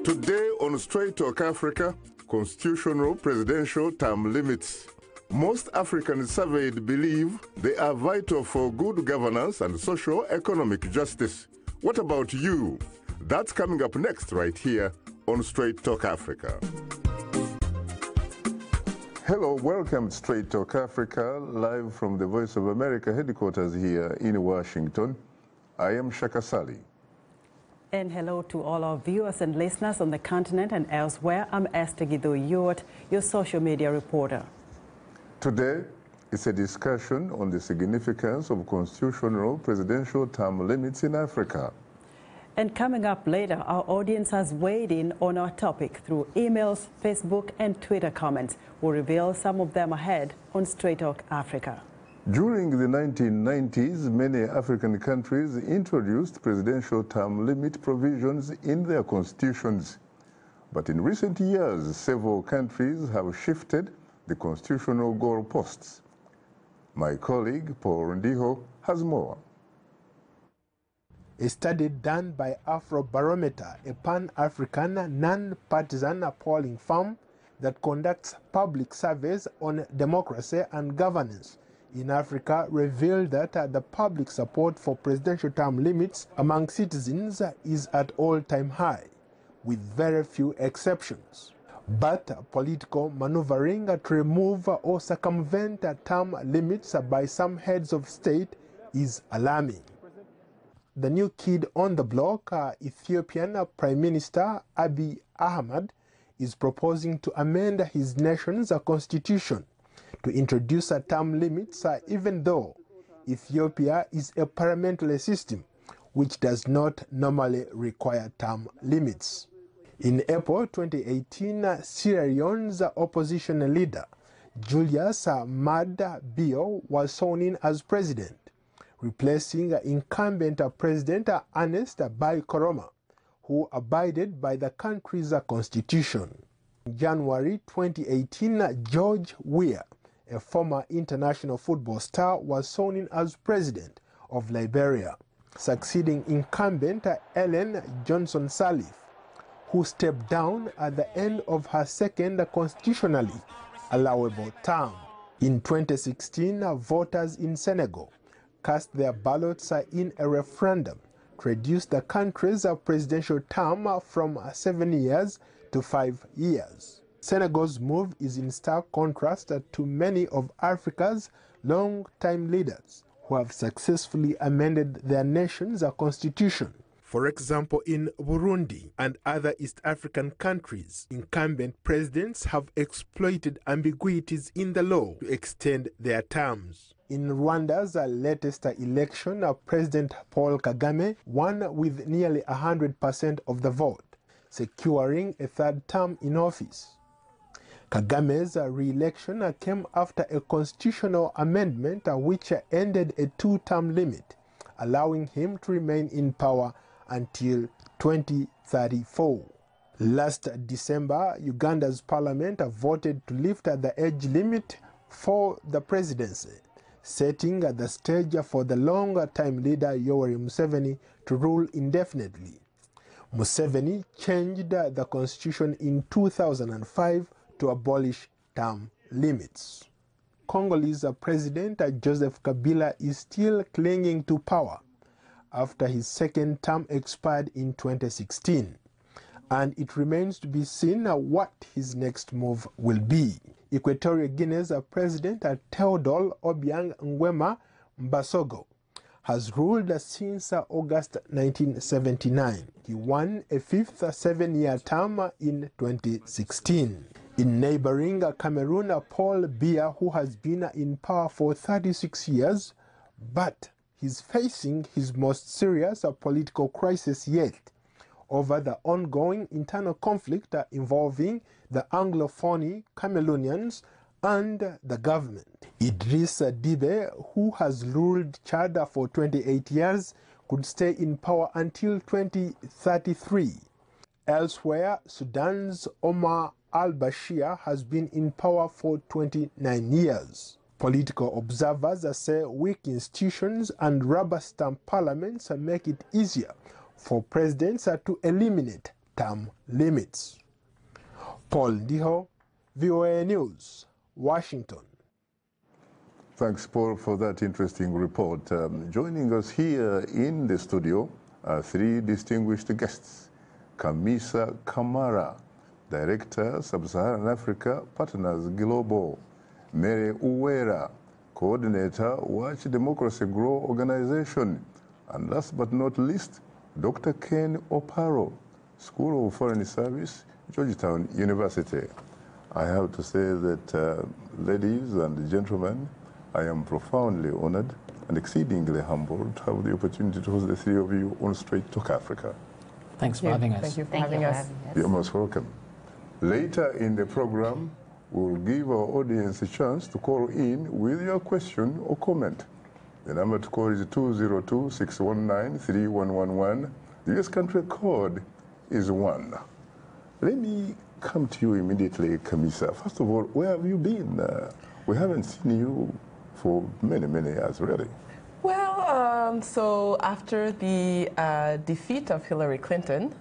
Today on Straight Talk Africa, constitutional presidential term limits. Most Africans surveyed believe they are vital for good governance and socio-economic justice. What about you? That's coming up next right here on Straight Talk Africa. Hello, welcome to Straight Talk Africa, live from the Voice of America headquarters here in Washington. I am Shaka Ssali. And hello to all our viewers and listeners on the continent and elsewhere. I'm Esther Guido-Ewart, your social media reporter. Today, it's a discussion on the significance of constitutional presidential term limits in Africa. And coming up later, our audience has weighed in on our topic through emails, Facebook, and Twitter comments. We'll reveal some of them ahead on Straight Talk Africa. During the 1990s, many African countries introduced presidential term limit provisions in their constitutions. But in recent years, several countries have shifted the constitutional goalposts. My colleague, Paul Ndiho, has more. A study done by Afrobarometer, a pan-African non-partisan polling firm that conducts public surveys on democracy and governance in Africa, revealed that the public support for presidential term limits among citizens is at all-time high, with very few exceptions. But political maneuvering to remove or circumvent term limits by some heads of state is alarming. The new kid on the block, Ethiopian Prime Minister Abiy Ahmed, is proposing to amend his nation's constitution to introduce term limits, even though Ethiopia is a parliamentary system which does not normally require term limits. In April 2018, Sierra Leone's opposition leader, Julius Maada Bio, was sworn in as president, replacing incumbent President Ernest Bai Koroma, who abided by the country's constitution. In January 2018, George Weah, a former international football star, was sworn in as president of Liberia, succeeding incumbent Ellen Johnson Sirleaf, who stepped down at the end of her second constitutionally allowable term. In 2016, voters in Senegal cast their ballots in a referendum to reduce the country's presidential term from 7 years to 5 years. Senegal's move is in stark contrast to many of Africa's long-time leaders who have successfully amended their nation's constitution. For example, in Burundi and other East African countries, incumbent presidents have exploited ambiguities in the law to extend their terms. In Rwanda's latest election, President Paul Kagame won with nearly 100% of the vote, securing a third term in office. Kagame's re-election came after a constitutional amendment which ended a two-term limit, allowing him to remain in power until 2034. Last December, Uganda's parliament voted to lift the age limit for the presidency, setting the stage for the long-time leader Yoweri Museveni to rule indefinitely. Museveni changed the constitution in 2005 to abolish term limits. Congolese President Joseph Kabila is still clinging to power after his second term expired in 2016, and it remains to be seen what his next move will be. Equatorial Guinea's President Theodore Obiang Nguema Mbasogo has ruled since August 1979. He won a fifth 7-year term in 2016. In neighboring Cameroon, Paul Biya, who has been in power for 36 years, but he's facing his most serious political crisis yet over the ongoing internal conflict involving the Anglophone Cameroonians and the government. Idriss Déby, who has ruled Chad for 28 years, could stay in power until 2033. Elsewhere, Sudan's Omar al-Bashir has been in power for 29 years. Political observers say weak institutions and rubber stamp parliaments make it easier for presidents to eliminate term limits. Paul Ndiho, VOA News, Washington. Thanks, Paul, for that interesting report. Joining us here in the studio are three distinguished guests. Kamisa Kamara, Director, Sub-Saharan Africa, Partners Global. Mary Uwera, Coordinator, Watch Democracy Grow Organization. And last but not least, Dr. Ken Oparo, School of Foreign Service, Georgetown University. I have to say that, ladies and gentlemen, I am profoundly honored and exceedingly humbled to have the opportunity to host the three of you on Straight Talk Africa. Thanks for having us. Thank you for having us. You're most welcome. Later in the program, we'll give our audience a chance to call in with your question or comment. The number to call is 202-619-3111. The US country code is 1. Let me come to you immediately, Kamisa. First of all, where have you been? We haven't seen you for many, many years, really. Well, so after the defeat of Hillary Clinton,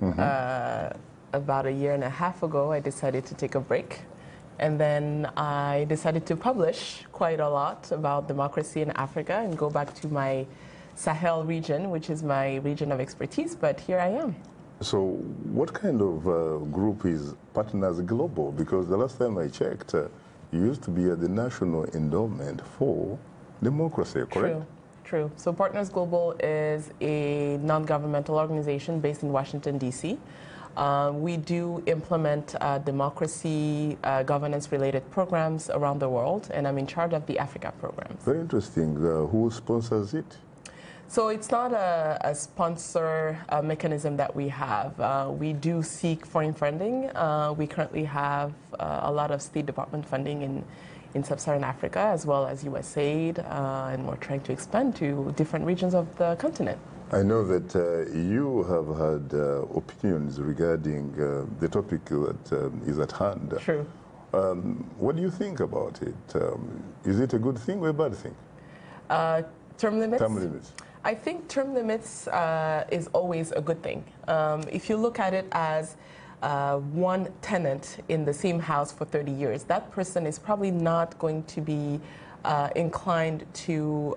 about a year and a half ago, I decided to take a break. And then I decided to publish quite a lot about democracy in Africa and go back to my Sahel region, which is my region of expertise, but here I am. So what kind of group is Partners Global? Because the last time I checked, you used to be at the National Endowment for Democracy, correct? True. So Partners Global is a non-governmental organization based in Washington, D.C. We do implement democracy, governance-related programs around the world, and I'm in charge of the Africa programs. Very interesting. Who sponsors it? So it's not a sponsor mechanism that we have. We do seek foreign funding. We currently have a lot of State Department funding in Sub-Saharan Africa, as well as USAID, and we're trying to expand to different regions of the continent. I know that you have had opinions regarding the topic that is at hand. True. What do you think about it? Is it a good thing or a bad thing? Term limits? Term limits. I think term limits is always a good thing. If you look at it as one tenant in the same house for 30 years, that person is probably not going to be inclined to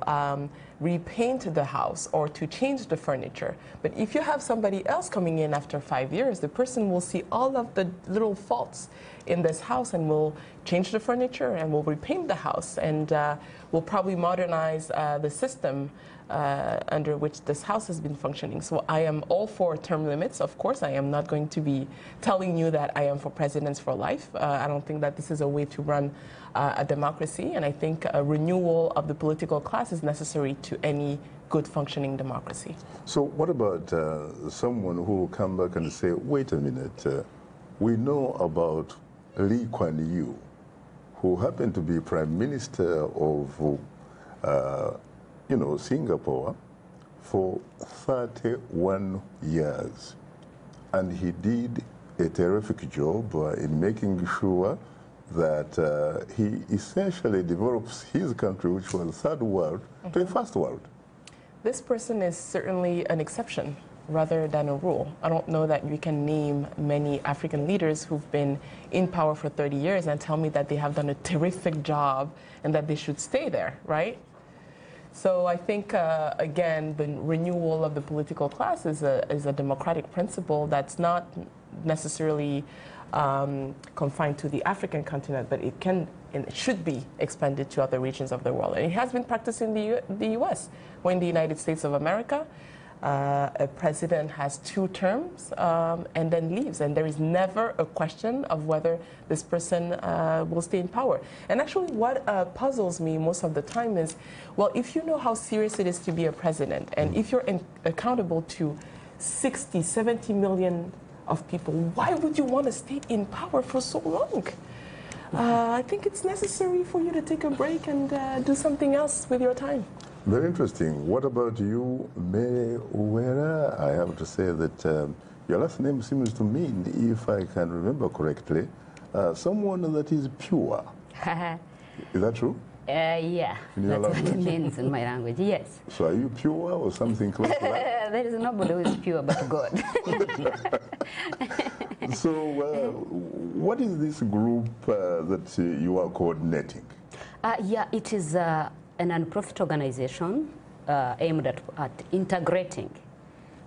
repaint the house or to change the furniture. But if you have somebody else coming in after 5 years, the person will see all of the little faults in this house and will change the furniture and will repaint the house and will probably modernize the system under which this house has been functioning. So I am all for term limits. Of course, I am not going to be telling you that I am for presidents for life. I don't think that this is a way to run a democracy, and I think a renewal of the political class is necessary to any good functioning democracy. So what about someone who will come back and say, wait a minute, we know about Lee Kuan Yew, who happened to be Prime Minister of Singapore for 31 years. And he did a terrific job in making sure that he essentially develops his country, which was third world, to a first world. This person is certainly an exception rather than a rule. I don't know that you can name many African leaders who've been in power for 30 years and tell me that they have done a terrific job and that they should stay there, right? So I think, again, the renewal of the political class is a democratic principle that's not necessarily confined to the African continent, but it can and it should be expanded to other regions of the world. And it has been practiced in the U.S. or in the United States of America. A president has 2 terms and then leaves, and there is never a question of whether this person will stay in power. And actually what puzzles me most of the time is, well, if you know how serious it is to be a president, and if you're accountable to 60, 70 million of people, why would you want to stay in power for so long? I think it's necessary for you to take a break and do something else with your time. Very interesting. What about you, Mary Uwera? I have to say that your last name seems to mean, if I can remember correctly, someone that is pure. Is that true? Yeah, that's what it means in my language, yes. So are you pure or something close to that? There is nobody who is pure but God. So what is this group that you are coordinating? Yeah, it is a non-profit organization aimed at integrating.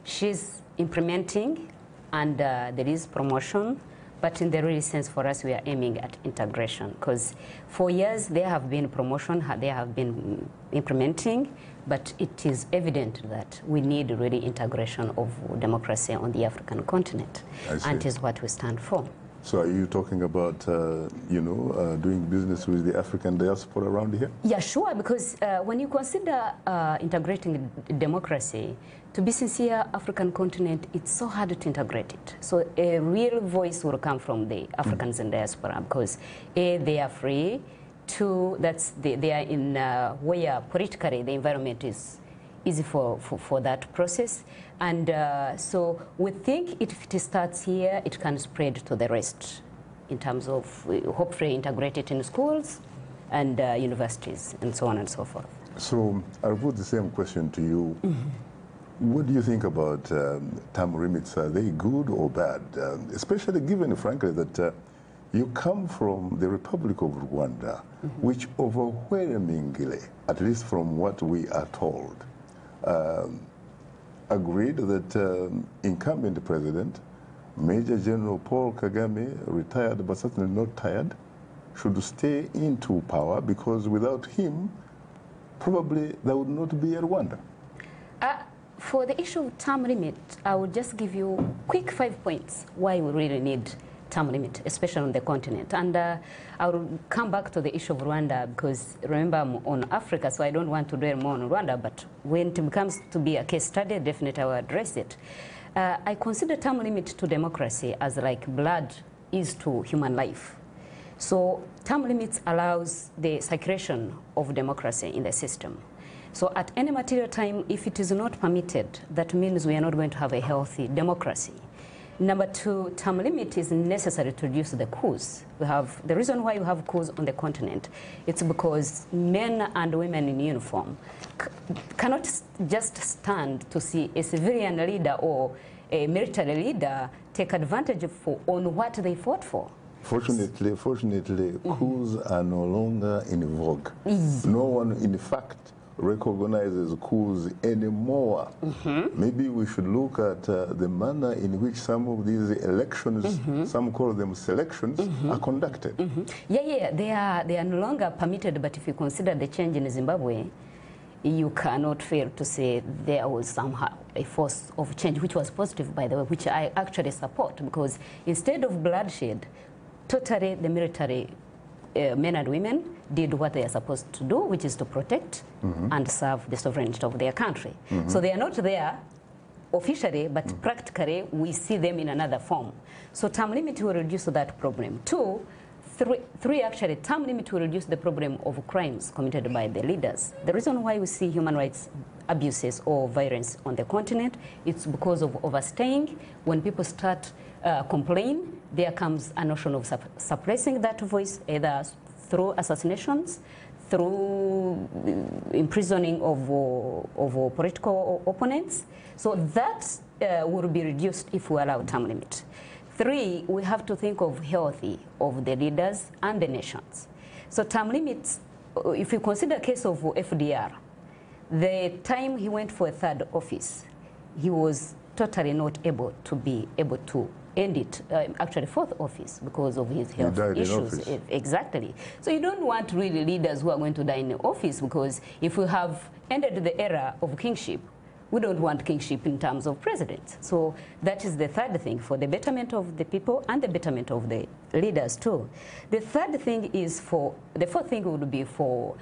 She's implementing, and there is promotion, but in the real sense for us, we are aiming at integration, because for years there have been promotion, they have been implementing, but it is evident that we need really integration of democracy on the African continent, and it is what we stand for. So are you talking about, doing business with the African diaspora around here? Yeah, sure, because when you consider integrating democracy, to be sincere, African continent, it's so hard to integrate it. So a real voice will come from the Africans in diaspora, because A, they are free, two, they are in where politically the environment is easy for that process. And so we think if it starts here, it can spread to the rest in terms of hopefully integrated in schools and universities and so on and so forth. So I'll put the same question to you. What do you think about term limits? Are they good or bad? Especially given, frankly, that you come from the Republic of Rwanda, which overwhelmingly, at least from what we are told, agreed that incumbent president, Major General Paul Kagame, retired but certainly not tired, should stay into power, because without him, probably there would not be a Rwanda. For the issue of term limit, I will just give you quick 5 points why we really need term limit, especially on the continent. And I will come back to the issue of Rwanda, because remember, I'm on Africa, so I don't want to dwell more on Rwanda, but when it becomes to be a case study, definitely I will address it. I consider term limit to democracy as like blood is to human life. So term limits allows the circulation of democracy in the system. So at any material time, if it is not permitted, that means we are not going to have a healthy democracy. Number two, term limit is necessary to reduce the coups. The reason why we have coups on the continent, it's because men and women in uniform cannot just stand to see a civilian leader or a military leader take advantage on what they fought for. Fortunately, coups are no longer in vogue. No one, in fact, recognizes coups anymore. Maybe we should look at the manner in which some of these elections, some call them selections, are conducted. Yeah, they are no longer permitted, but if you consider the change in Zimbabwe, you cannot fail to say there was somehow a force of change, which was positive, by the way, which I actually support, because instead of bloodshed, totally the military men and women did what they are supposed to do, which is to protect and serve the sovereignty of their country. So they are not there officially, but practically we see them in another form. So term limit will reduce that problem. Three, actually, term limit will reduce the problem of crimes committed by the leaders. The reason why we see human rights abuses or violence on the continent, it's because of overstaying. When people start complain, there comes a notion of suppressing that voice, either through assassinations, through imprisoning of political opponents. So that will be reduced if we allow term limit. Three, we have to think of healthy of the leaders and the nations. So term limits, if you consider the case of FDR, the time he went for a third office, he was totally not able to end it, actually fourth office, because of his health issues. Exactly. So you don't want really leaders who are going to die in office, because if we have ended the era of kingship, we don't want kingship in terms of presidents. So that is the third thing, for the betterment of the people and the betterment of the leaders too. The third thing is the fourth thing would be for,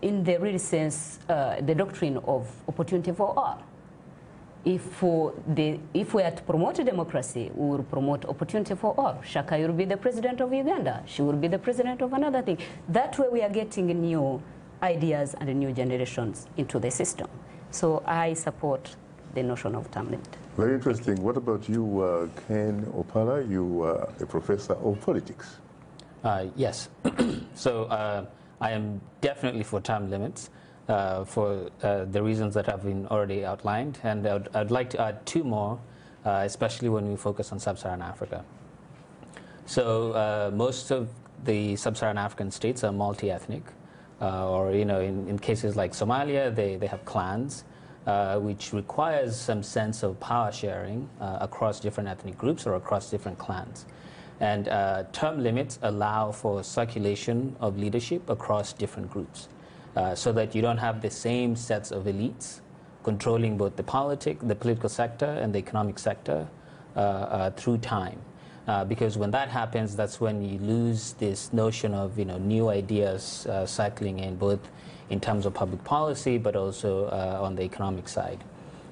in the real sense, the doctrine of opportunity for all. If we are to promote democracy, we will promote opportunity for all. Shaka will be the president of Uganda. She will be the president of another thing. That way we are getting new ideas and new generations into the system. So I support the notion of term limit. Very interesting. What about you, Ken Opala? You are a professor of politics. Yes. So I am definitely for term limits for the reasons that have been already outlined. And I'd like to add two more especially when we focus on sub-Saharan Africa. So most of the sub-Saharan African states are multi-ethnic, or in cases like Somalia, they have clans, which requires some sense of power sharing across different ethnic groups or across different clans. And term limits allow for circulation of leadership across different groups, so that you don't have the same sets of elites controlling both the political sector and the economic sector through time. Because when that happens, that's when you lose this notion of new ideas cycling in, both in terms of public policy, but also on the economic side.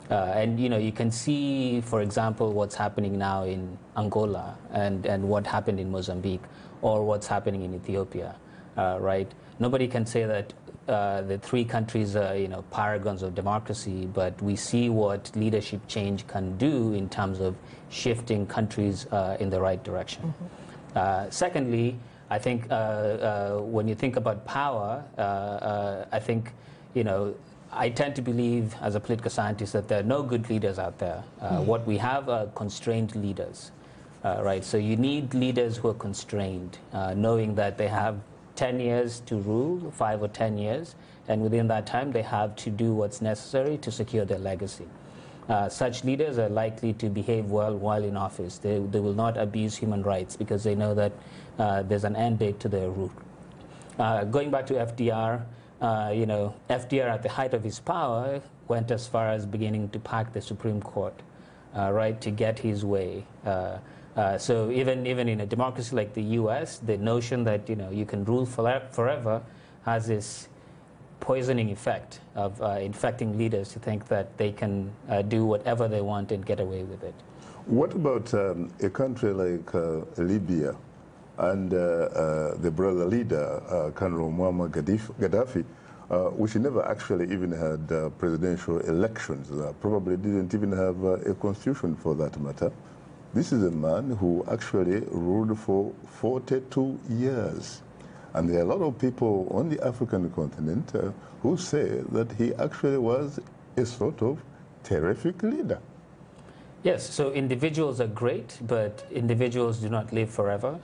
And you can see, for example, what's happening now in Angola and what happened in Mozambique, or what's happening in Ethiopia, right? Nobody can say that the three countries are paragons of democracy, but we see what leadership change can do in terms of shifting countries in the right direction. Mm-hmm. Secondly, I think when you think about power, I think I tend to believe, as a political scientist, that there are no good leaders out there. What we have are constrained leaders, right? So you need leaders who are constrained, knowing that they have 10 years to rule, 5 or 10 years, and within that time they have to do what's necessary to secure their legacy. Such leaders are likely to behave well while in office. They will not abuse human rights because they know that there's an end date to their rule. Going back to FDR, FDR at the height of his power went as far as beginning to pack the Supreme Court, right, to get his way. So even in a democracy like the U.S., the notion that you can rule forever has this poisoning effect of infecting leaders to think that they can do whatever they want and get away with it. What about a country like Libya and the brother leader, Colonel Muammar Gaddafi, which never actually even had presidential elections, probably didn't even have a constitution for that matter. This is a man who actually ruled for 42 years. And there are a lot of people on the African continent who say that he actually was a sort of terrific leader. Yes, so individuals are great, but individuals do not live forever.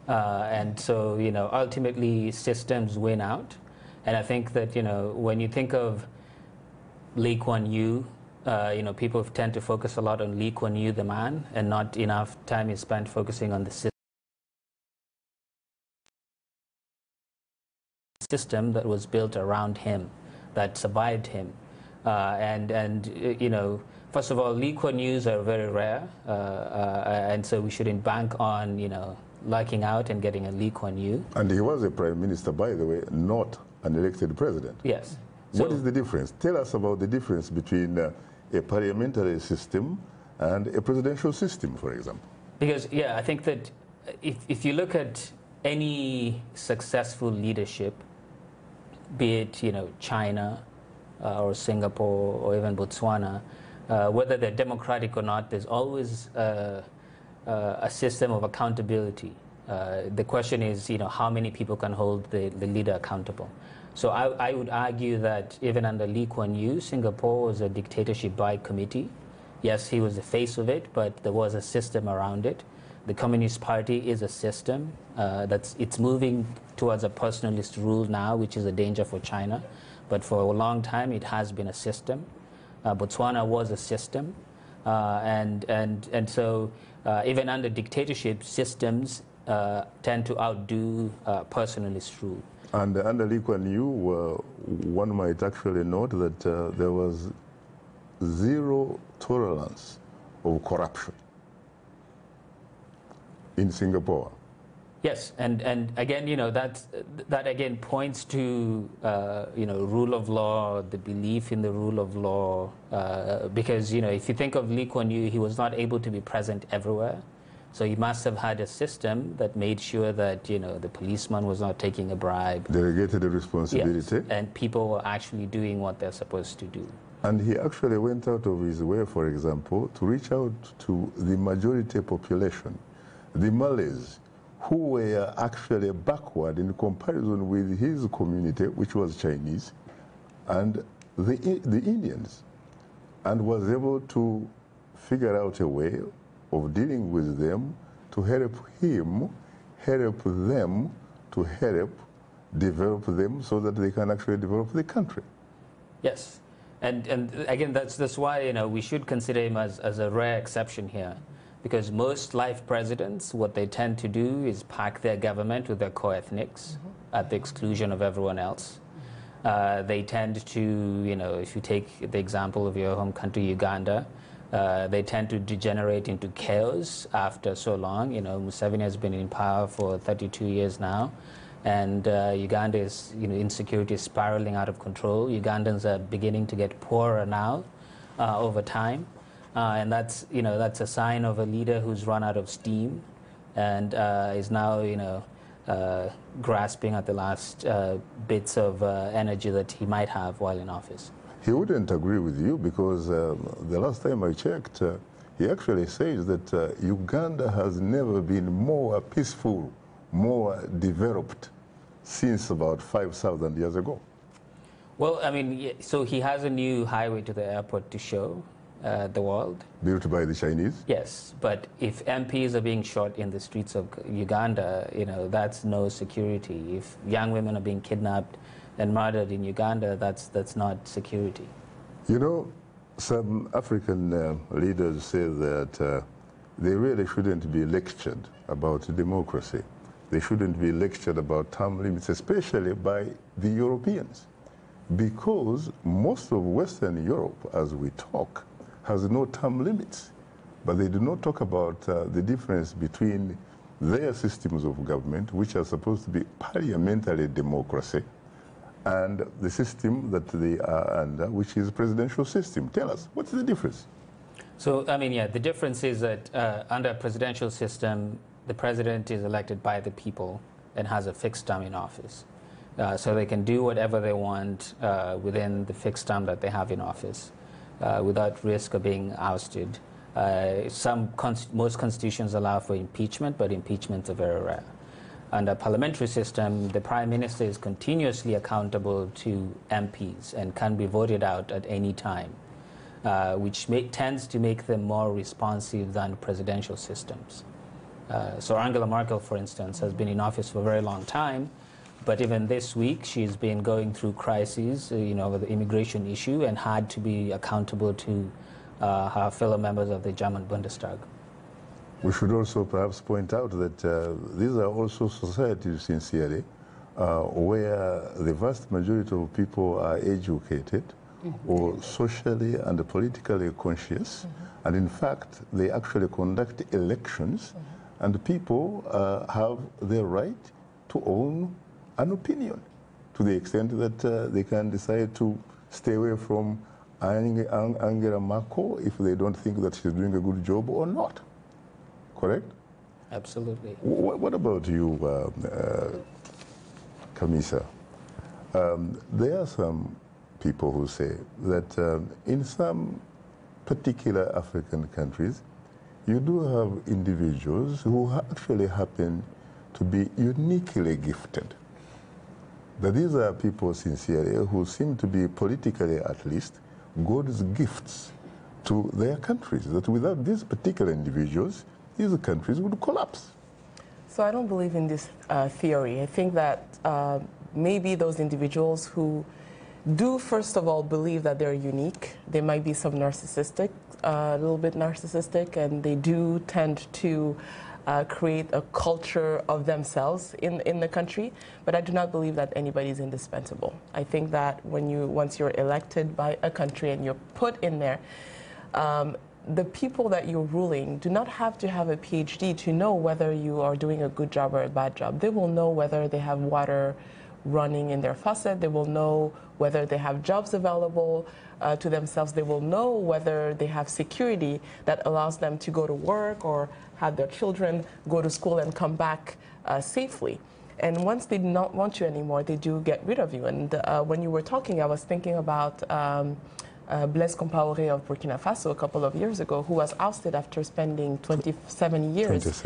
And so, ultimately systems win out. And I think that, when you think of Lee Kuan Yew, people tend to focus a lot on Lee Kuan Yew, the man, and not enough time is spent focusing on the system that was built around him, that survived him. First of all, Lee Kuan Yews are very rare, and so we shouldn't bank on, lucking out and getting a Lee Kuan Yew. And he was a prime minister, by the way, not an elected president. Yes. What is the difference? Tell us about the difference between a parliamentary system and a presidential system, for example. Because, I think that if you look at any successful leadership, be it, China or Singapore or even Botswana, whether they're democratic or not, there's always a system of accountability. The question is, how many people can hold the leader accountable? So I would argue that even under Lee Kuan Yew, Singapore was a dictatorship by committee. Yes, he was the face of it, but there was a system around it. The Communist Party is a system. It's moving towards a personalist rule now, which is a danger for China. But for a long time, it has been a system. Botswana was a system. And so even under dictatorship, systems tend to outdo personalist rule. And under Lee Kuan Yew, one might actually note that there was zero tolerance of corruption in Singapore. Yes, and again, that again points to rule of law, the belief in the rule of law, because if you think of Lee Kuan Yew, he was not able to be present everywhere. So he must have had a system that made sure that, the policeman was not taking a bribe. Delegated the responsibility. Yes, and people were actually doing what they're supposed to do. And he actually went out of his way, for example, to reach out to the majority population, the Malays, who were actually backward in comparison with his community, which was Chinese, and the Indians, and was able to figure out a way of dealing with them to help him, help them, to help develop them so that they can actually develop the country. Yes. And again, that's why, you know, we should consider him as a rare exception here. Because most life presidents, what they tend to do is pack their government with their co-ethnics at the exclusion of everyone else. They tend to, you know, if you take the example of your home country, Uganda, they tend to degenerate into chaos after so long. You know, Museveni has been in power for 32 years now. And Uganda is, you know, insecurity is spiraling out of control. Ugandans are beginning to get poorer now over time. And that's, you know, that's a sign of a leader who's run out of steam and is now, you know, grasping at the last bits of energy that he might have while in office. He wouldn't agree with you because the last time I checked, he actually says that Uganda has never been more peaceful, more developed since about 5,000 years ago. Well, I mean, so he has a new highway to the airport to show the world. Built by the Chinese? Yes, but if MPs are being shot in the streets of Uganda, you know, that's no security. If young women are being kidnapped and murdered in Uganda, that's not security. You know, some African leaders say that they really shouldn't be lectured about democracy. They shouldn't be lectured about term limits, especially by the Europeans, because most of Western Europe, as we talk, has no term limits. But they do not talk about the difference between their systems of government, which are supposed to be parliamentary democracy, and the system that they are under, which is presidential system. Tell us, what's the difference? So, I mean, yeah, the difference is that under a presidential system, the president is elected by the people and has a fixed term in office. So they can do whatever they want within the fixed term that they have in office without risk of being ousted. Most constitutions allow for impeachment, but impeachments are very rare. Under a parliamentary system, the prime minister is continuously accountable to MPs and can be voted out at any time, which tends to make them more responsive than presidential systems. So Angela Merkel, for instance, has been in office for a very long time, but even this week she's been going through crises, you know, with the immigration issue, and had to be accountable to her fellow members of the German Bundestag. We should also perhaps point out that these are also societies, sincerely, where the vast majority of people are educated or socially and politically conscious, and in fact they actually conduct elections, and people have the right to own an opinion to the extent that they can decide to stay away from Angela Merkel if they don't think that she's doing a good job or not. Correct? Absolutely. What about you, Kamisa? There are some people who say that in some particular African countries, you do have individuals who actually happen to be uniquely gifted. That these are people, sincerely, who seem to be politically, at least, God's gifts to their countries, that without these particular individuals, these countries would collapse. So I don't believe in this theory. I think that maybe those individuals who do, first of all, believe that they're unique, they might be some narcissistic, a little bit narcissistic, and they do tend to create a culture of themselves in the country. But I do not believe that anybody is indispensable. I think that once you're elected by a country and you're put in there, the people that you're ruling do not have to have a PhD to know whether you are doing a good job or a bad job. They will know whether they have water running in their faucet. They will know whether they have jobs available to themselves. They will know whether they have security that allows them to go to work or have their children go to school and come back safely. And once they do not want you anymore, they do get rid of you. And when you were talking, I was thinking about Blaise Compaoré of Burkina Faso a couple of years ago, who was ousted after spending 27 years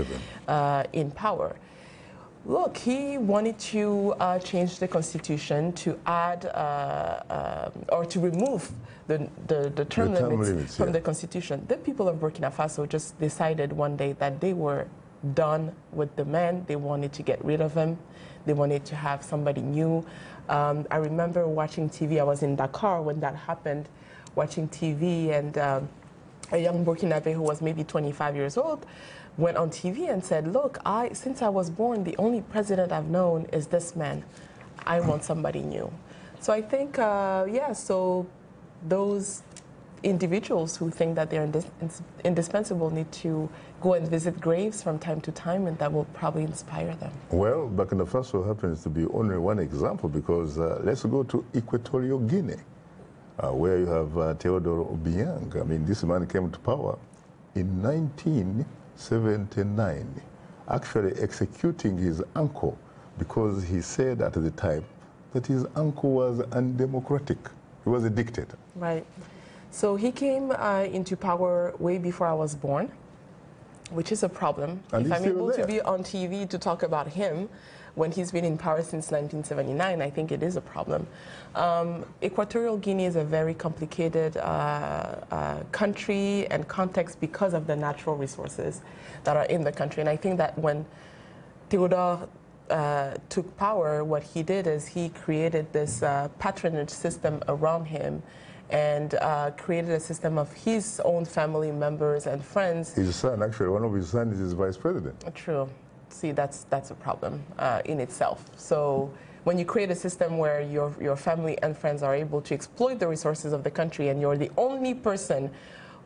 in power. Look, he wanted to change the constitution to add or to remove the term limits from the constitution. The people of Burkina Faso just decided one day that they were done with the man. They wanted to get rid of him. They wanted to have somebody new. I remember watching TV. I was in Dakar when that happened, watching TV, and a young Burkinabe who was maybe 25 years old went on TV and said, look, since I was born, the only president I've known is this man. I want somebody new. So I think, yeah, so those individuals who think that they're indispensable need to go and visit graves from time to time, and that will probably inspire them. Well, Burkina Faso happens to be only one example, because let's go to Equatorial Guinea, where you have Teodoro Obiang. I mean, this man came to power in 1979, actually executing his uncle because he said at the time that his uncle was undemocratic. He was a dictator. Right. So he came into power way before I was born, which is a problem. And if I'm able there to be on TV to talk about him when he's been in power since 1979, I think it is a problem. Equatorial Guinea is a very complicated country and context because of the natural resources that are in the country. And I think that when Theodore took power, what he did is he created this patronage system around him, and created a system of his own family members and friends. His son, actually, one of his sons is vice president. True. See, that's a problem in itself. So when you create a system where your family and friends are able to exploit the resources of the country, and you're the only person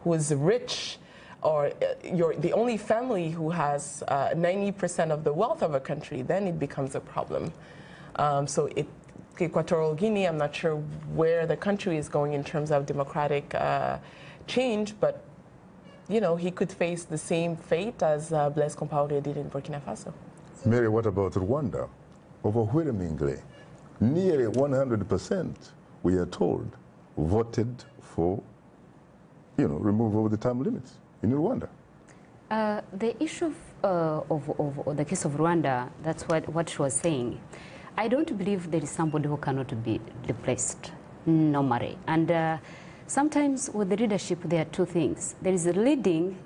who is rich, or you're the only family who has 90% of the wealth of a country, then it becomes a problem. So Equatorial Guinea, I'm not sure where the country is going in terms of democratic change, but you know, he could face the same fate as Blaise Compaoré did in Burkina Faso. Mary, what about Rwanda? Overwhelmingly, nearly 100%, we are told, voted for, you know, removal of the term limits in Rwanda. The issue of the case of Rwanda, that's what she was saying. I don't believe there is somebody who cannot be replaced, normally. And sometimes with the leadership, there are two things. There is a leading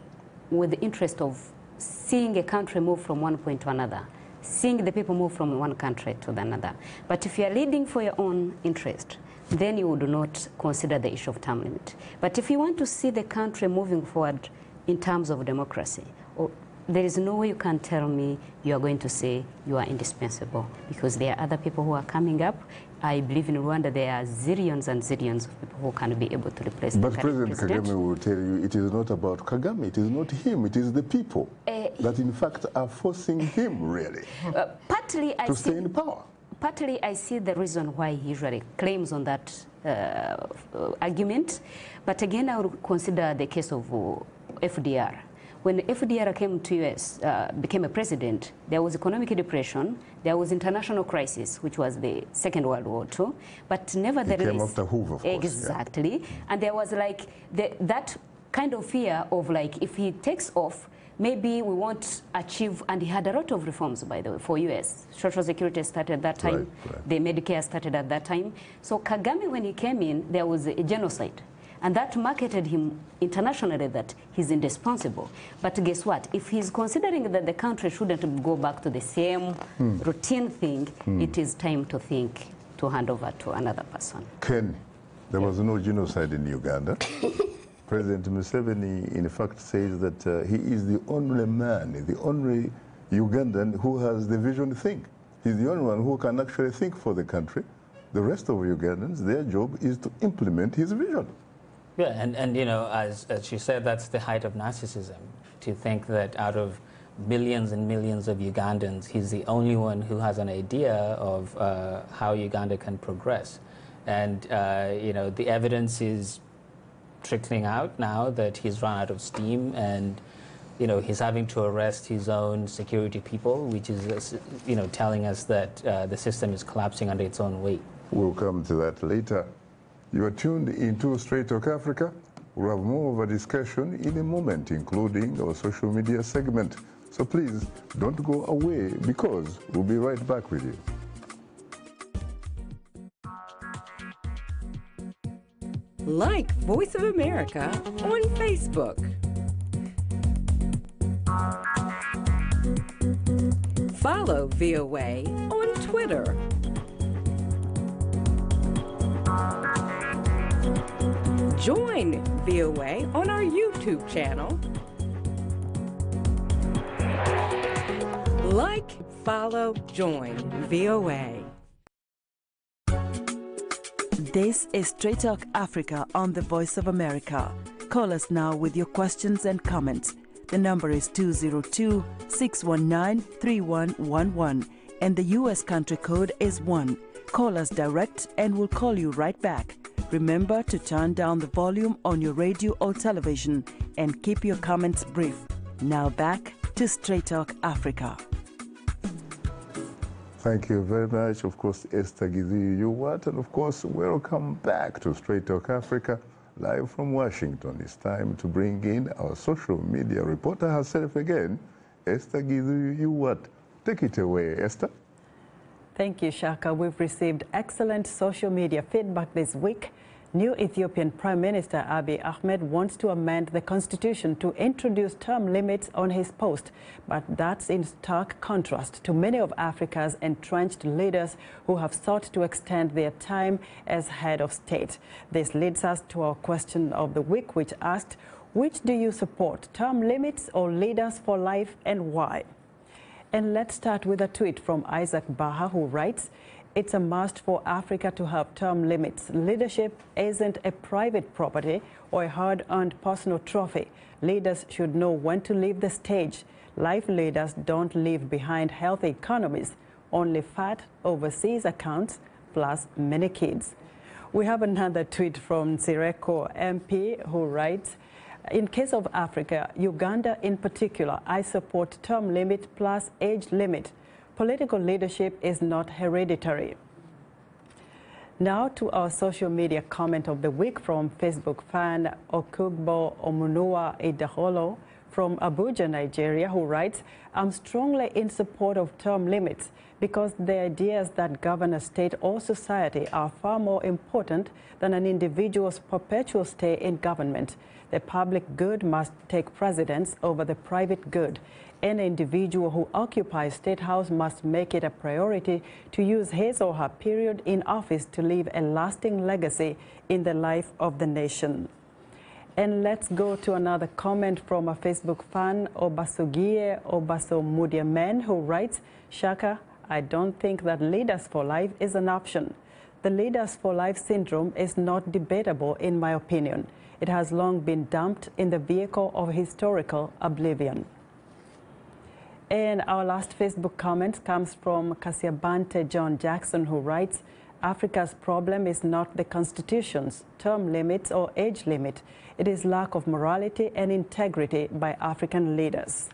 with the interest of seeing a country move from one point to another, seeing the people move from one country to another. But if you are leading for your own interest, then you would not consider the issue of term limit. But if you want to see the country moving forward in terms of democracy, there is no way you can tell me you are going to say you are indispensable, because there are other people who are coming up. I believe in Rwanda there are zillions and zillions of people who can be able to replace the current president. But President Kagame will tell you it is not about Kagame, it is not him, it is the people that in fact are forcing him really to stay in power. Partly I see the reason why he usually claims on that argument, but again I would consider the case of FDR. When FDR came to US, became a president, there was economic depression, there was international crisis, which was the Second World War too, but nevertheless... He came after Hoover, of course. Exactly. Yeah. And there was like that kind of fear of like, if he takes off, maybe we won't achieve, and he had a lot of reforms, by the way, for US. Social Security started at that time, right. The Medicare started at that time. So Kagame, when he came in, there was a genocide. And that marketed him internationally that he's indispensable. But guess what? If he's considering that the country shouldn't go back to the same routine thing, it is time to think to hand over to another person. Ken, there was no genocide in Uganda. President Museveni, in fact, says that he is the only man, the only Ugandan who has the vision to think. He's the only one who can actually think for the country. The rest of Ugandans, their job is to implement his vision. Yeah, and you know, as you said, that's the height of narcissism, to think that out of millions and millions of Ugandans, he's the only one who has an idea of how Uganda can progress. And you know, the evidence is trickling out now that he's run out of steam, and you know, he's having to arrest his own security people, which is you know, telling us that the system is collapsing under its own weight. We'll come to that later. You are tuned into Straight Talk Africa. We'll have more of a discussion in a moment, including our social media segment. So please don't go away, because we'll be right back with you. Like Voice of America on Facebook. Follow VOA on Twitter. Join VOA on our YouTube channel. Like, follow, join VOA. This is Straight Talk Africa on the Voice of America. Call us now with your questions and comments. The number is 202-619-3111 and the U.S. country code is 1. Call us direct and we'll call you right back. Remember to turn down the volume on your radio or television and keep your comments brief. Now back to Straight Talk Africa. Thank you very much, of course, Esther Githui-Yuwat, and of course, welcome back to Straight Talk Africa, live from Washington. It's time to bring in our social media reporter herself again, Esther Githui-Yuwat. Take it away, Esther. Thank you, Shaka. We've received excellent social media feedback this week. New Ethiopian Prime Minister Abiy Ahmed wants to amend the constitution to introduce term limits on his post, but that's in stark contrast to many of Africa's entrenched leaders who have sought to extend their time as head of state. This leads us to our question of the week, which asked, which do you support, term limits or leaders for life, and why? And let's start with a tweet from Isaac Baha, who writes, it's a must for Africa to have term limits. Leadership isn't a private property or a hard-earned personal trophy. Leaders should know when to leave the stage. Life leaders don't leave behind healthy economies, only fat overseas accounts plus many kids. We have another tweet from Sireko MP, who writes, in case of Africa, Uganda in particular, I support term limit plus age limit. Political leadership is not hereditary. Now to our social media comment of the week from Facebook fan Okugbo Omunua Idaholo from Abuja, Nigeria, who writes, I'm strongly in support of term limits because the ideas that govern a state or society are far more important than an individual's perpetual stay in government. The public good must take precedence over the private good. Any individual who occupies State House must make it a priority to use his or her period in office to leave a lasting legacy in the life of the nation. And let's go to another comment from a Facebook fan, Obasugie Obasomudiamen, who writes, Shaka, I don't think that leaders for life is an option. The leaders for life syndrome is not debatable in my opinion. It has long been dumped in the vehicle of historical oblivion. And our last Facebook comment comes from Kasiabante John Jackson, who writes, Africa's problem is not the constitutions, term limits or age limit. It is lack of morality and integrity by African leaders.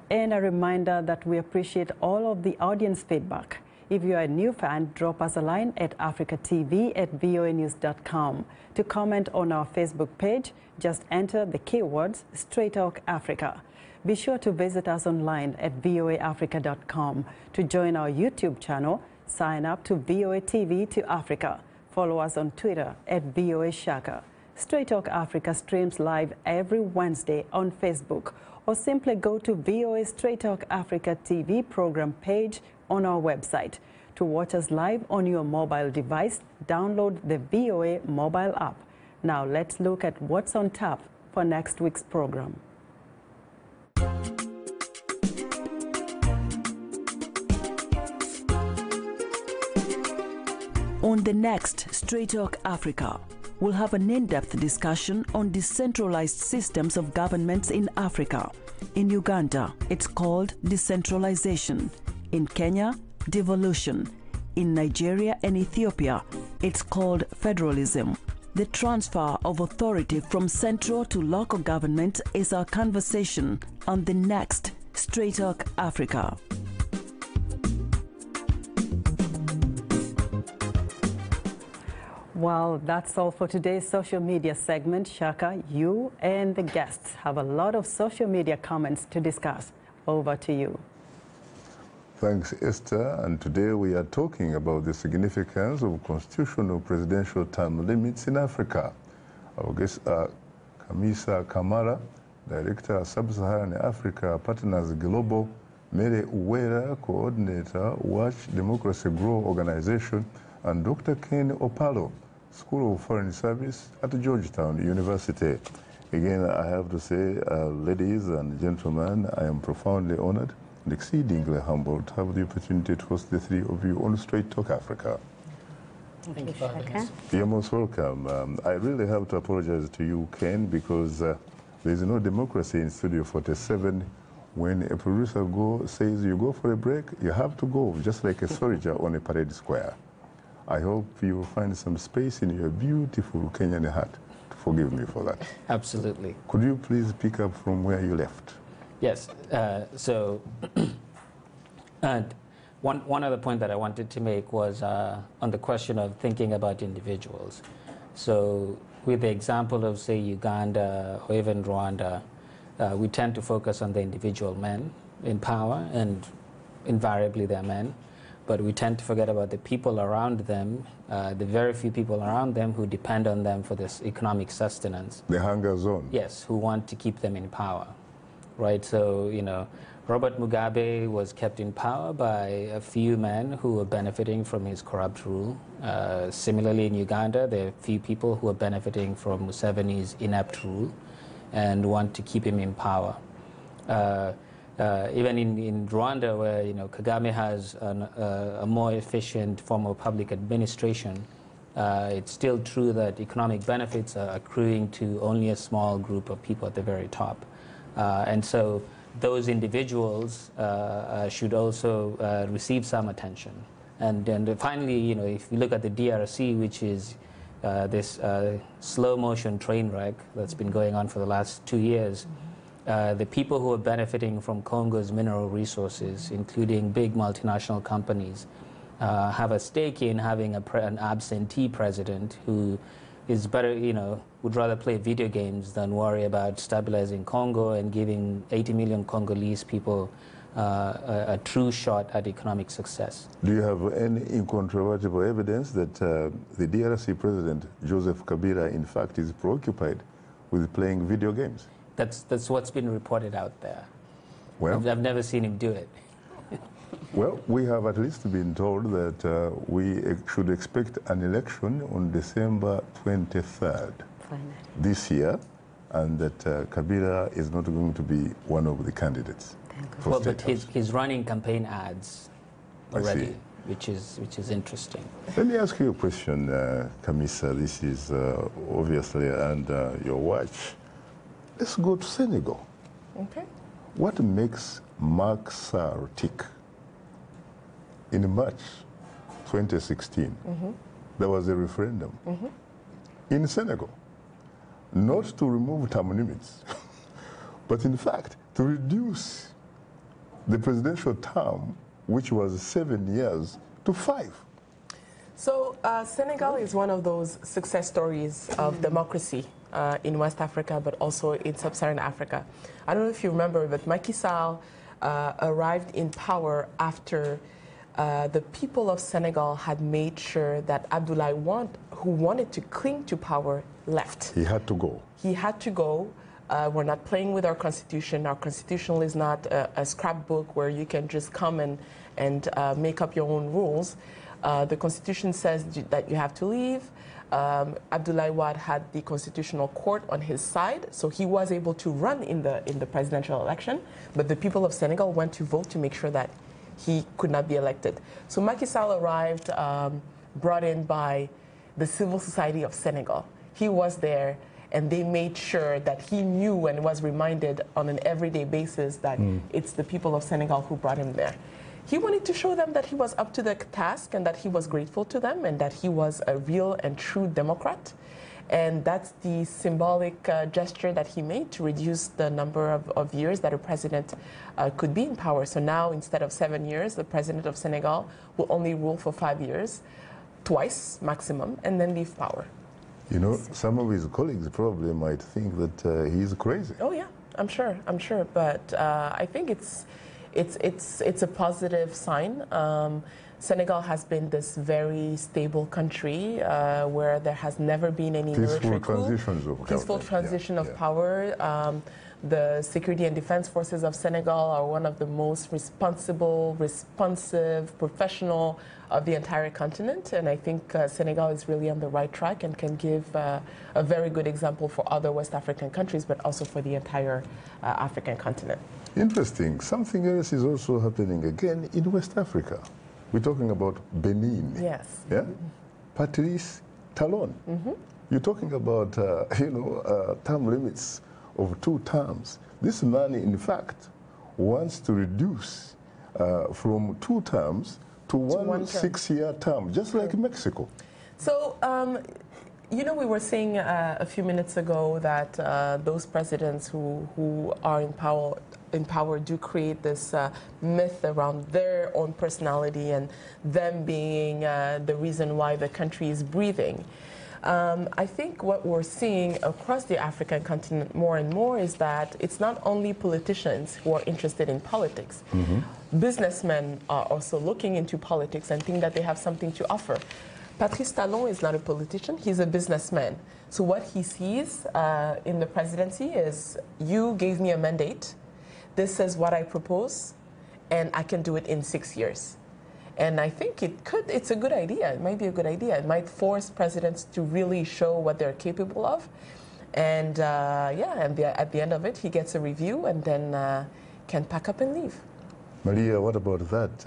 And a reminder that we appreciate all of the audience feedback. If you are a new fan, drop us a line at africatv@voanews.com. To comment on our Facebook page, just enter the keywords Straight Talk Africa. Be sure to visit us online at voaafrica.com. To join our YouTube channel, sign up to VOA TV to Africa. Follow us on Twitter at VOA Shaka. Straight Talk Africa streams live every Wednesday on Facebook, or simply go to VOA Straight Talk Africa TV program page on our website. To watch us live on your mobile device, download the VOA mobile app. Now let's look at what's on tap for next week's program. On the next Straight Talk Africa, we'll have an in-depth discussion on decentralized systems of governments in Africa. In Uganda, it's called decentralization. In Kenya, devolution. In Nigeria and Ethiopia, it's called federalism. The transfer of authority from central to local government is our conversation on the next Straight Talk Africa. Well, that's all for today's social media segment. Shaka, you and the guests have a lot of social media comments to discuss. Over to you. Thanks, Esther. And today we are talking about the significance of constitutional presidential term limits in Africa. Our guests are Kamisa Kamara, Director, Sub-Saharan Africa Partners Global, Mary Uwera, Coordinator, Watch Democracy Grow Organization, and Dr. Ken Opalo, School of Foreign Service at Georgetown University. Again, I have to say, ladies and gentlemen, I am profoundly honored and exceedingly humbled to have the opportunity to host the three of you on Straight Talk Africa. Thank you, Shaka. You're most welcome. I really have to apologize to you, Ken, because there is no democracy in Studio 47. When a producer says you go for a break, you have to go, just like a soldier on a parade square. I hope you will find some space in your beautiful Kenyan hat to forgive me for that. Absolutely. Could you please pick up from where you left? Yes. And one other point that I wanted to make was on the question of thinking about individuals. So with the example of, say, Uganda or even Rwanda, we tend to focus on the individual men in power, and invariably they're men. But we tend to forget about the people around them, the very few people around them who depend on them for this economic sustenance. The hunger zone. Yes, who want to keep them in power, right? So, Robert Mugabe was kept in power by a few men who were benefiting from his corrupt rule. Similarly, in Uganda, there are a few people who are benefiting from Museveni's inept rule and want to keep him in power. Even in Rwanda, where Kagame has a more efficient form of public administration, it's still true that economic benefits are accruing to only a small group of people at the very top. And so those individuals should also receive some attention. And then finally, if you look at the DRC, which is this slow motion train wreck that's been going on for the last 2 years, the people who are benefiting from Congo's mineral resources, including big multinational companies, have a stake in having an absentee president who is better, would rather play video games than worry about stabilizing Congo and giving 80 million Congolese people a true shot at economic success. Do you have any incontrovertible evidence that the DRC president, Joseph Kabila, in fact, is preoccupied with playing video games? That's what's been reported out there. Well, I've never seen him do it. Well, we have at least been told that we should expect an election on December 23rd this year, and that Kabila is not going to be one of the candidates. Well, but he's running campaign ads already, which is interesting. Let me ask you a question, Kamisa. This is obviously under your watch. Let's go to Senegal. Okay. What makes Macky Sall tick? In March 2016, there was a referendum in Senegal, not to remove term limits, but in fact to reduce the presidential term, which was 7 years, to 5. So Senegal is one of those success stories of democracy in West Africa, but also in Sub-Saharan Africa. I don't know if you remember, but Macky Sall arrived in power after the people of Senegal had made sure that Abdoulaye Wade, who wanted to cling to power, left. He had to go. He had to go. We're not playing with our constitution. Our constitution is not a scrapbook where you can just come and make up your own rules. The constitution says that you have to leave. Abdoulaye Wade had the constitutional court on his side, so he was able to run in the presidential election. But the people of Senegal went to vote to make sure that he could not be elected. So Macky Sall arrived, brought in by the civil society of Senegal. He was there, and they made sure that he knew and was reminded on an everyday basis that it's the people of Senegal who brought him there. He wanted to show them that he was up to the task and that he was grateful to them and that he was a real and true Democrat. And that's the symbolic gesture that he made to reduce the number of years that a president could be in power. So now, instead of 7 years, the president of Senegal will only rule for 5 years. twice maximum, and then leave power. You know, some of his colleagues probably might think that he's crazy. Oh yeah, I'm sure. But I think it's a positive sign. Senegal has been this very stable country where there has never been any military coup. Peaceful transition of power. The security and defense forces of Senegal are one of the most responsible, responsive, professional of the entire continent. And I think Senegal is really on the right track and can give a very good example for other West African countries, but also for the entire African continent. Interesting. Something else is also happening again in West Africa. We're talking about Benin. Yes. Yeah? Patrice Talon. You're talking about, term limits of 2 terms. This man, in fact, wants to reduce from 2 terms to one 6-year term, just like Mexico. So, we were saying a few minutes ago that those presidents who are in power do create this myth around their own personality and them being the reason why the country is breathing. I think what we're seeing across the African continent more and more is that it's not only politicians who are interested in politics. Businessmen are also looking into politics and think that they have something to offer. Patrice Talon is not a politician, he's a businessman. So what he sees in the presidency is, you gave me a mandate, this is what I propose, and I can do it in 6 years. And I think it's a good idea. It might be a good idea. It might force presidents to really show what they're capable of. And at the end of it, he gets a review and then can pack up and leave. Maria, what about that?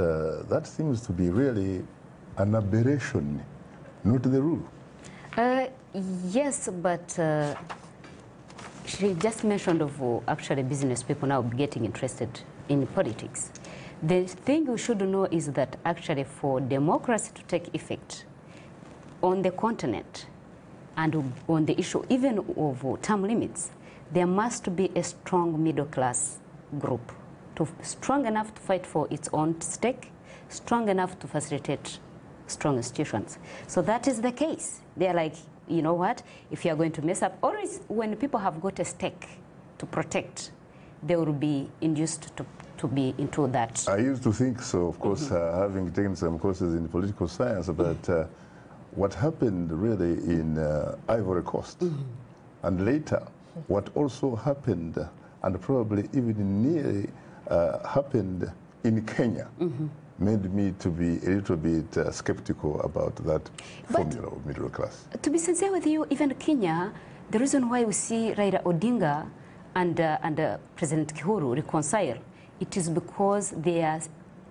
That seems to be really an aberration, not the rule. Yes, but she just mentioned of actually business people now getting interested in politics. The thing we should know is that actually for democracy to take effect on the continent and on the issue even of term limits, there must be a strong middle class group, strong enough to fight for its own stake, strong enough to facilitate strong institutions. So that is the case. They're like, you know what, if you're going to mess up, always when people have got a stake to protect, they will be induced to be into that. I used to think so, of course, having taken some courses in political science, but what happened really in Ivory Coast, and later what also happened, and probably even nearly happened in Kenya, made me to be a little bit skeptical about that formula of middle class. To be sincere with you, even Kenya, the reason why we see Raila Odinga and President Kihuru reconcile, it is because they are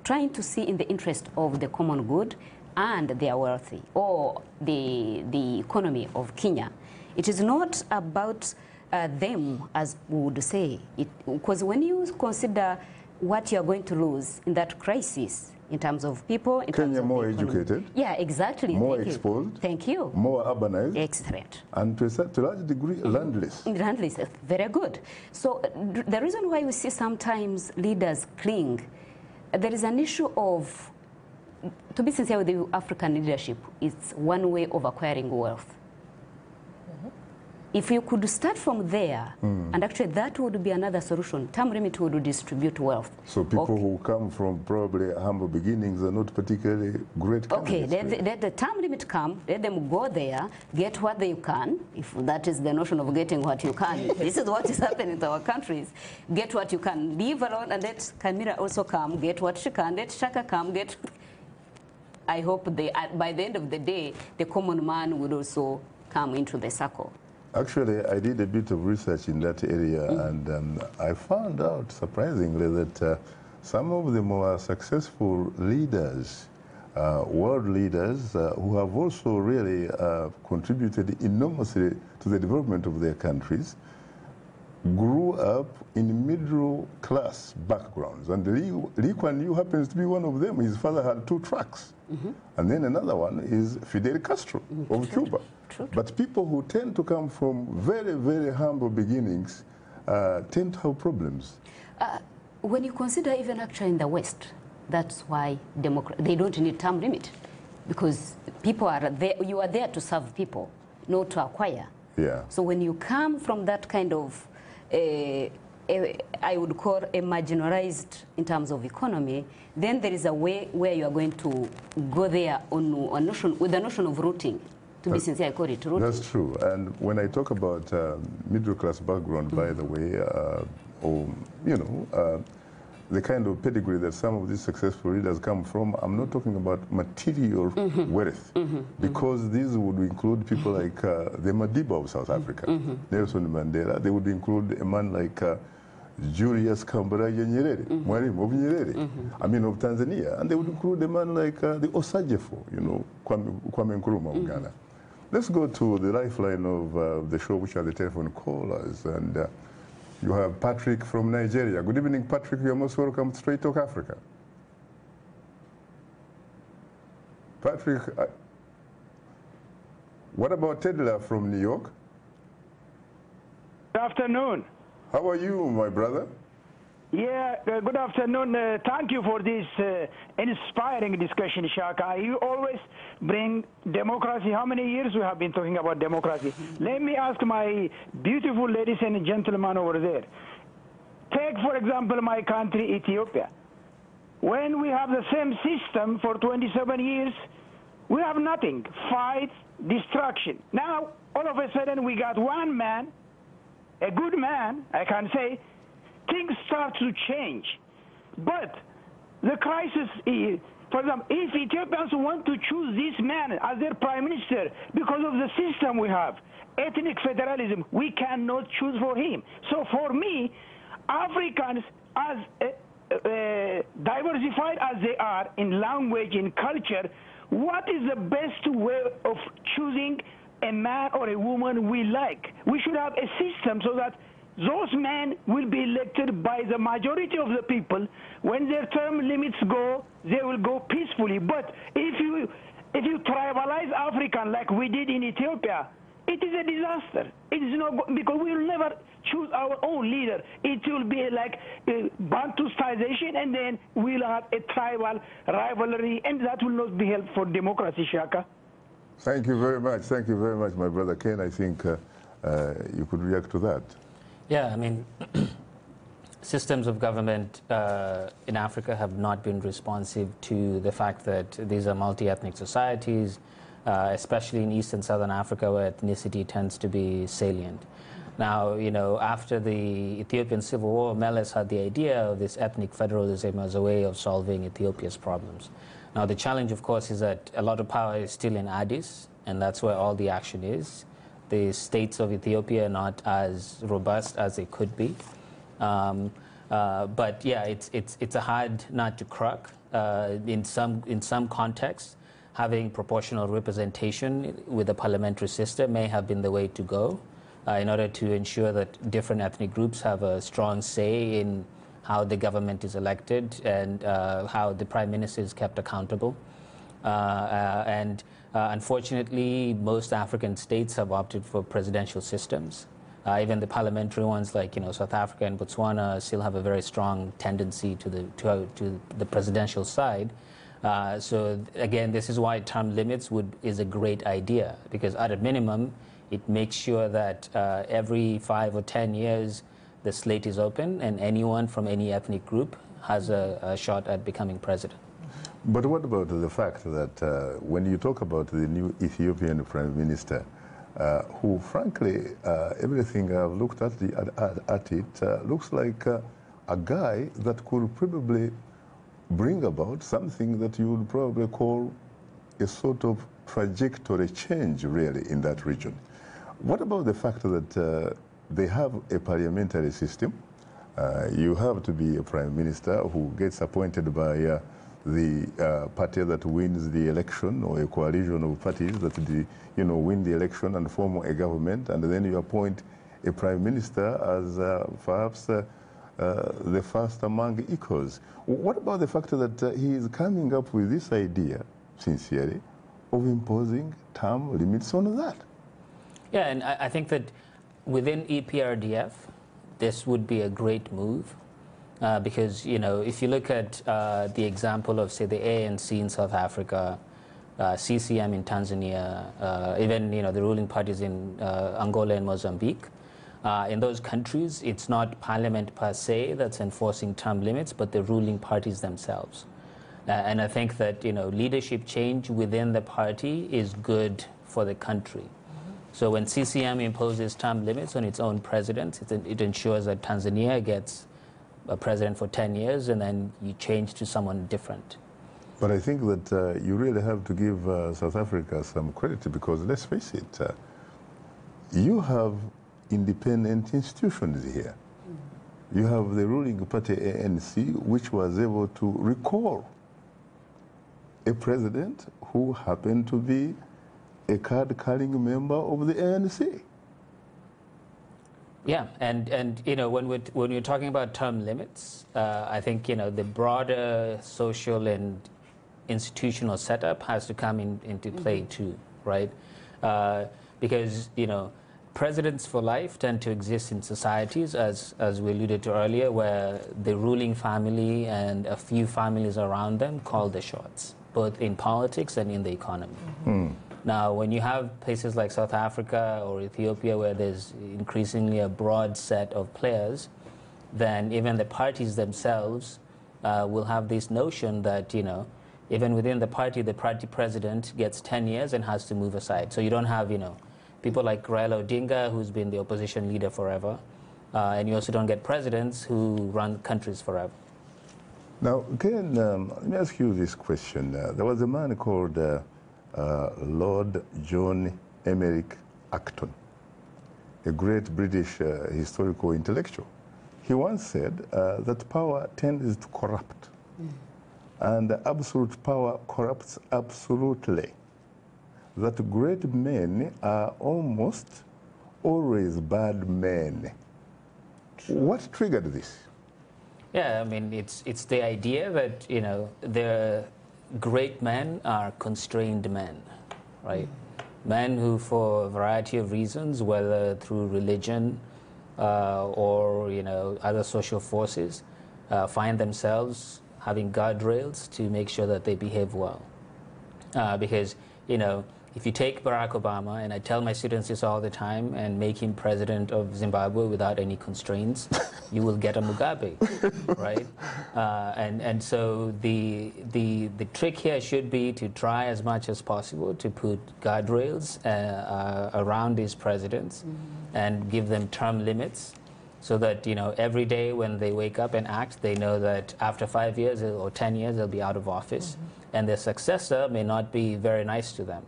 trying to see in the interest of the common good and they are wealthy, or the economy of Kenya. It is not about them, as we would say, because when you consider what you are going to lose in that crisis, in terms of people, in Kenya terms of more economy. educated, yeah, exactly, more exposed, thank you, more urbanized, excellent, and to a large degree landless. Landless, very good. So the reason why we see sometimes leaders cling, there is an issue of, to be sincere with you, African leadership, it's one way of acquiring wealth. If you could start from there, and actually that would be another solution, term limit would distribute wealth. So people who come from probably humble beginnings are not particularly great candidates. Okay, let the term limit come, let them go there, get what they can, if that is the notion of getting what you can. This is what is happening in our countries. Get what you can, leave alone, and let Camila also come, get what she can, let Shaka come, get... I hope by the end of the day, the common man would also come into the circle. Actually, I did a bit of research in that area, and I found out, surprisingly, that some of the more successful leaders, world leaders, who have also really contributed enormously to the development of their countries, grew up in middle-class backgrounds. And Lee Kuan Yew happens to be one of them. His father had 2 tracks. And then another one is Fidel Castro of Cuba. True. But people who tend to come from very, very humble beginnings tend to have problems. When you consider even actually in the West, that's why they don't need term limit. because people are there, you are there to serve people, not to acquire. Yeah. So when you come from that kind of, I would call a marginalized in terms of economy, then there is a way where you are going to go there on a notion, with the notion of rooting. To be sincere, I call it rooting. That's true. And when I talk about middle class background, by the way, or, you know, the kind of pedigree that some of these successful leaders come from, I'm not talking about material wealth, because these would include people like the Madiba of South Africa, Nelson Mandela. They would include a man like Julius Kambarage Nyerere, Mwalimu of Nyerere, I mean of Tanzania, and they would include a man like the Osajefo, you know, Kwame Nkrumah of Ghana. Let's go to the lifeline of the show, which are the telephone callers, and you have Patrick from Nigeria. Good evening, Patrick. You're most welcome to Straight Talk Africa. Patrick, what about Tedler from New York? Good afternoon. How are you, my brother? Yeah, good afternoon. Thank you for this inspiring discussion, Shaka. You always bring democracy. How many years we have been talking about democracy? Let me ask my beautiful ladies and gentlemen over there. Take, for example, my country, Ethiopia. When we have the same system for 27 years, we have nothing. Fight, destruction. Now, all of a sudden, we got one man, a good man, I can say, things start to change. But the crisis is, for example, if Ethiopians want to choose this man as their prime minister because of the system we have, ethnic federalism, we cannot choose for him. So for me, Africans, as diversified as they are in language, in culture, what is the best way of choosing a man or a woman we like? We should have a system so that those men will be elected by the majority of the people. When their term limits go, they will go peacefully. But if you tribalize African like we did in Ethiopia, it is a disaster. It is not, because we will never choose our own leader. It will be like a Bantustization, and then we'll have a tribal rivalry, and that will not be helpful for democracy, Shaka. Thank you very much. Thank you very much, my brother Ken. I think you could react to that. Yeah, I mean, systems of government in Africa have not been responsive to the fact that these are multi-ethnic societies, especially in East and Southern Africa, where ethnicity tends to be salient. Now, you know, after the Ethiopian Civil War, Meles had the idea of this ethnic federalism as a way of solving Ethiopia's problems. Now, the challenge, of course, is that a lot of power is still in Addis, and that's where all the action is. The states of Ethiopia are not as robust as they could be. But yeah, it's a hard nut to crack. In some contexts, having proportional representation with a parliamentary system may have been the way to go in order to ensure that different ethnic groups have a strong say in how the government is elected and how the prime minister is kept accountable. Unfortunately, most African states have opted for presidential systems. Even the parliamentary ones, like South Africa and Botswana, still have a very strong tendency to the presidential side. So again, this is why term limits is a great idea, because at a minimum, it makes sure that every 5 or 10 years, the slate is open and anyone from any ethnic group has a shot at becoming president. But what about the fact that when you talk about the new Ethiopian Prime Minister, who frankly, everything I've looked at it, looks like a guy that could probably bring about something that you would probably call a sort of trajectory change, really, in that region. What about the fact that they have a parliamentary system? You have to be a prime minister who gets appointed by the party that wins the election, or a coalition of parties that win the election and form a government, and then you appoint a prime minister as perhaps the first among equals. What about the fact that he is coming up with this idea, sincerely, of imposing term limits on that? Yeah, and I think that within EPRDF, this would be a great move. Because, if you look at the example of, say, the ANC in South Africa, CCM in Tanzania, even the ruling parties in Angola and Mozambique. In those countries, it's not parliament per se that's enforcing term limits, but the ruling parties themselves. And I think that leadership change within the party is good for the country. So when CCM imposes term limits on its own president, it ensures that Tanzania gets a president for 10 years and then you change to someone different. But I think that you really have to give South Africa some credit, because let's face it, you have independent institutions here. You have the ruling party ANC, which was able to recall a president who happened to be a card-carrying member of the ANC. Yeah, and when we're talking about term limits, I think the broader social and institutional setup has to come into play too, right? Because presidents for life tend to exist in societies, as we alluded to earlier, where the ruling family and a few families around them call the shots, both in politics and in the economy. Now, when you have places like South Africa or Ethiopia, where there's increasingly a broad set of players, then even the parties themselves will have this notion that, even within the party president gets 10 years and has to move aside. So you don't have, people like Raila Odinga, who's been the opposition leader forever, and you also don't get presidents who run countries forever. Now, Ken, let me ask you this question. There was a man called Lord John Emerick Acton, a great British historical intellectual. He once said that power tends to corrupt, and absolute power corrupts absolutely. That great men are almost always bad men. What triggered this? Yeah, I mean, it's the idea that, the great men are constrained men, right? Men who, for a variety of reasons, whether through religion or, other social forces, find themselves having guardrails to make sure that they behave well. Because, if you take Barack Obama, and I tell my students this all the time, and make him president of Zimbabwe without any constraints, you will get a Mugabe, right? And so the trick here should be to try as much as possible to put guardrails around these presidents and give them term limits, so that every day when they wake up and act, they know that after 5 years or 10 years they'll be out of office, and their successor may not be very nice to them.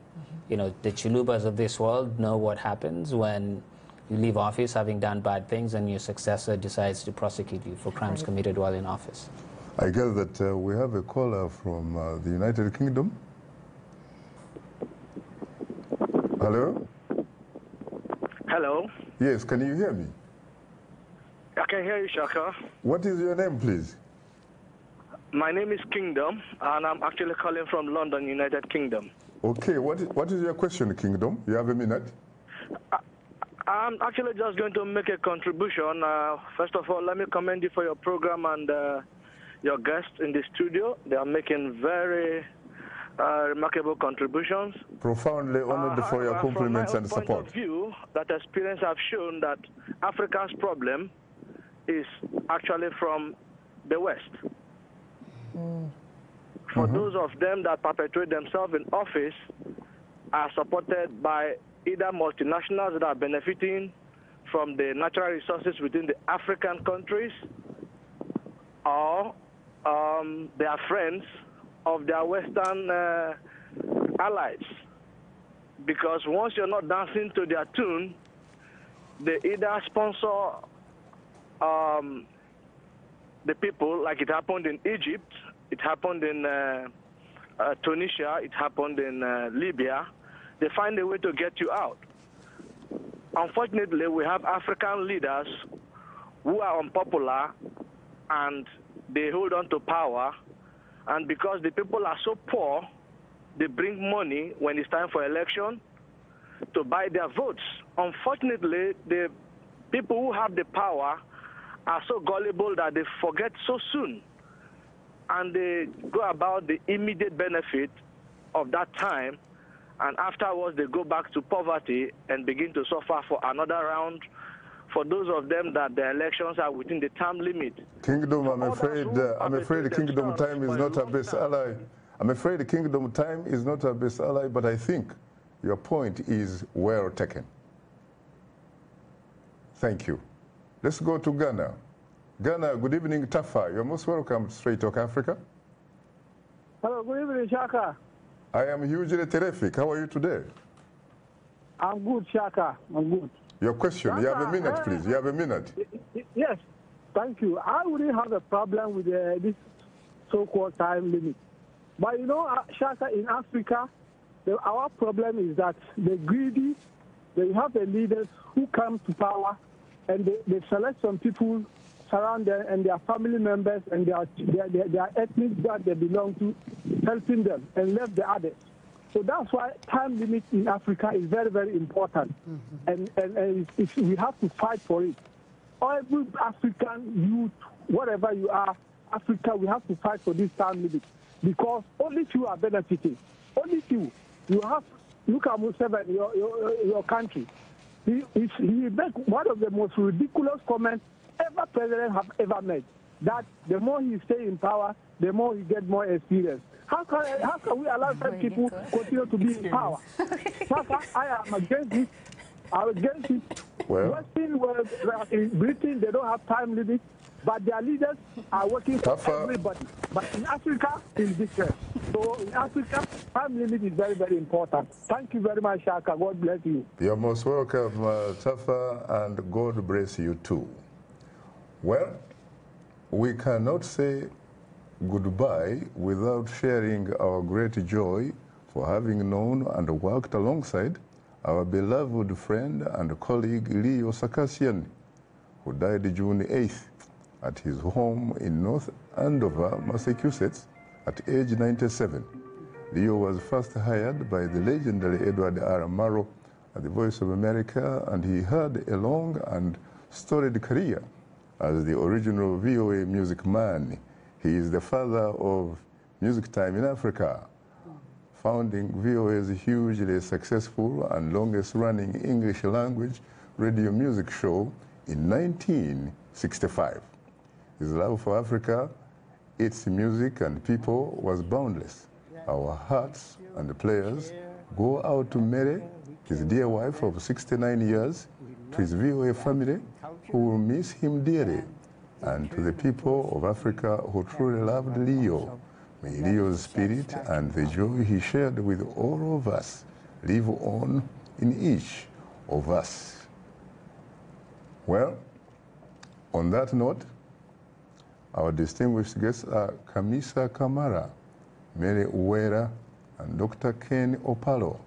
The Chilubas of this world know what happens when you leave office having done bad things and your successor decides to prosecute you for crimes committed while in office. I guess that we have a caller from the United Kingdom. Hello? Hello? Yes, can you hear me? I can hear you, Shaka. What is your name, please? My name is Kingdom, and I'm actually calling from London, United Kingdom. Okay, what is your question, Kingdom? You have a minute? I'm actually just going to make a contribution. First of all, let me commend you for your program and your guests in the studio. They are making very remarkable contributions. Profoundly honored for your compliments and support. From my point of view, that experience have shown that Africa's problem is actually from the West. For those of them that perpetuate themselves in office are supported by either multinationals that are benefiting from the natural resources within the African countries, or they are friends of their Western allies. Because once you're not dancing to their tune, they either sponsor the people, like it happened in Egypt, it happened in Tunisia, it happened in Libya. They find a way to get you out. Unfortunately, we have African leaders who are unpopular and they hold on to power. And because the people are so poor, they bring money when it's time for election to buy their votes. Unfortunately, the people who have the power are so gullible that they forget so soon. And they go about the immediate benefit of that time, and afterwards they go back to poverty and begin to suffer for another round. For those of them that the elections are within the term limit. Kingdom, I'm afraid Kingdom time is not our best ally. I'm afraid Kingdom time is not our best ally, but I think your point is well taken. Thank you. Let's go to Ghana. Ghana, good evening, Tafa. You're most welcome to Straight Talk Africa. Hello, good evening, Shaka. I am hugely terrific. How are you today? I'm good, Shaka. I'm good. Your question. Shaka, you have a minute, please. You have a minute. Yes, thank you. I wouldn't have a problem with this so-called time limit. But you know, Shaka, in Africa, our problem is that the greedy, they have the leaders who come to power and they select some people, surround them and their family members and their ethnic that they belong to, helping them and left the others. So that's why time limit in Africa is very, very important. And we have to fight for it. Every African youth, whatever you are, Africa, we have to fight for this time limit because only few are benefiting. Only few. You have, look at Museveni, your country. He made one of the most ridiculous comments ever president have ever made, that the more he stay in power, the more he get more experience. How can we allow some people continue to be in power? I am against it. I'm against it. Well, Western world, in Britain, they don't have time limit, but their leaders are working for everybody. But in Africa, it's different. So in Africa, time limit is very, very important. Thank you very much, Shaka. God bless you. You're most welcome, Tafa, and God bless you too. Well, we cannot say goodbye without sharing our great joy for having known and worked alongside our beloved friend and colleague Leo Sarkisian, who died June 8th at his home in North Andover, Massachusetts, at age 97. Leo was first hired by the legendary Edward R. Murrow at the Voice of America, and he had a long and storied career as the original VOA music man. He is the father of Music Time in Africa, founding VOA's hugely successful and longest-running English language radio music show in 1965. His love for Africa, its music and people was boundless. Our hearts and the players go out to Mary, his dear wife of 69 years, to his VOA family, who will miss him dearly, and to the people of Africa who truly loved Leo. May Leo's spirit and the joy he shared with all of us live on in each of us. Well, on that note, our distinguished guests are Kamisa Kamara, Mary Uwera, and Dr. Ken Opalo.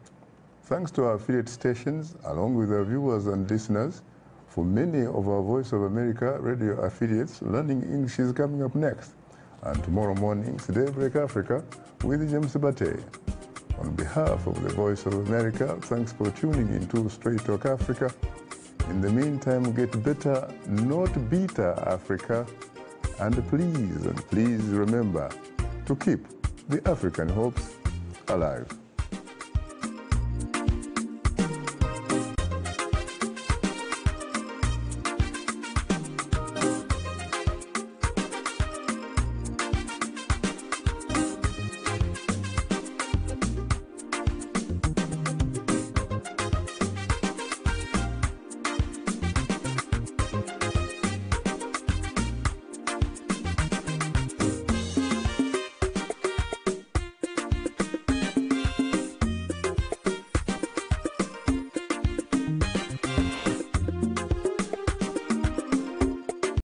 Thanks to our affiliate stations, along with our viewers and listeners. For many of our Voice of America radio affiliates, Learning English is coming up next. And tomorrow morning's Daybreak Africa with James Bate. On behalf of the Voice of America, thanks for tuning in to Straight Talk Africa. In the meantime, get better, not bitter Africa. And please remember to keep the African hopes alive.